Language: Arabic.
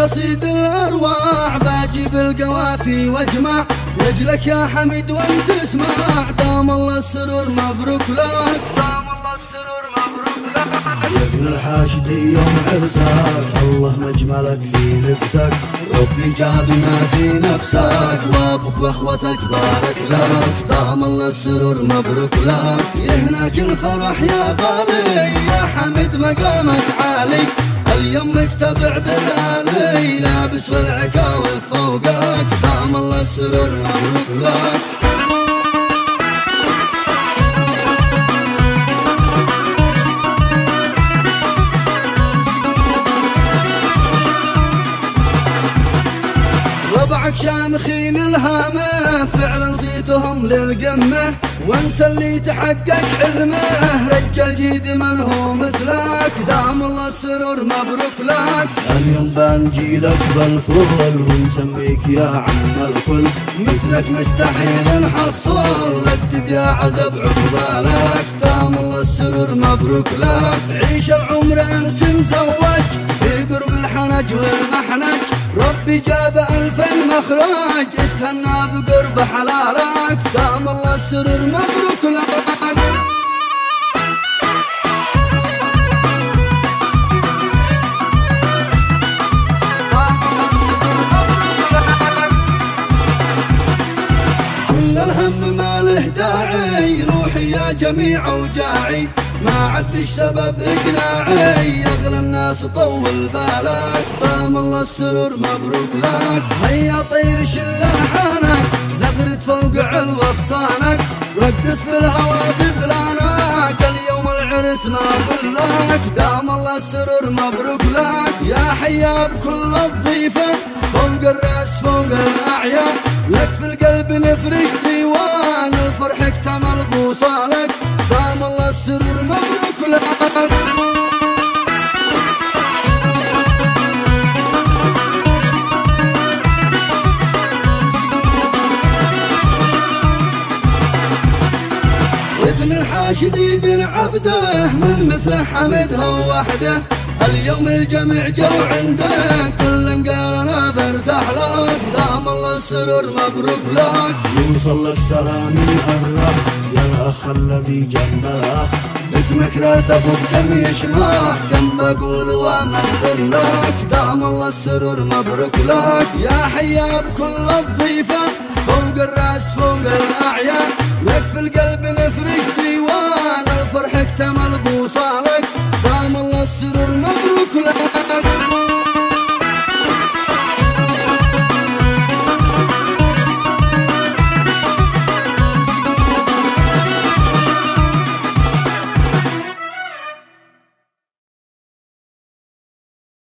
قصيد الأرواح باجيب القوافي واجمع لأجلك يا حميد وانت اسمع. دام الله السرور مبروك لك، دام الله السرور مبروك لك يا ابن الحاشدي يوم عرسك. الله مجملك في لبسك، ربي جاب ما في نفسك، وابوك واخوتك بارك لك. دام الله السرور مبروك لك، يهناك الفرح يا غالي يا حميد مقامك عالي. اليوم متبع بالالي لابس والعكاوي فوقك. دام الله السرور مبروك لك. ربعك شامخين الهامه فعلا زيتهم للقمه، وانت اللي تحقق حلمه رجال جيد من هو مثلك. دام الله السرور مبروك لك، اليوم بنجيلك بالفضل ونسميك يا عم الكل. مثلك مستحيل نحصل ردد يا عزب عقبالك. دام الله السرور مبروك لك، عيش العمر انت مزوج في قرب الحنج والمحنج. ربي جاب ألف مخرج اتهنى بقرب حلالك. دام الله السرور مبروك لك. كل الهم ما له داعي، روحي يا جميع اوجاعي ما عدش سبب اقناعي. يغلى الناس طول بالك. دام الله السرور مبروك لك، هيا طير شل الحانك زغرت فوق علو اغصانك. رقص في الهوى بزلانك اليوم العرس ما اقول لك. دام الله السرور مبروك لك، يا حيا بكل الضيفه فوق الراس فوق الاعيان. لك في القلب نفرش ديوان الفرح اكتمل بوصالك. دام الله السرور مبروك لك. ابن الحاشدي بن عبده من مثل حمد هو وحده. اليوم الجميع جو عنده كل قال انا برتاح لك. دام الله السرور مبروك لك، يوصل لك سلام الأرح يا الاخ الذي جنب الاخ. باسمك راس ابوك كم يشماح كم بقول وامثل لك. دام الله السرور مبروك لك، يا حيا بكل الضيفه فوق الراس فوق الاعيان. لك في القلب نفرش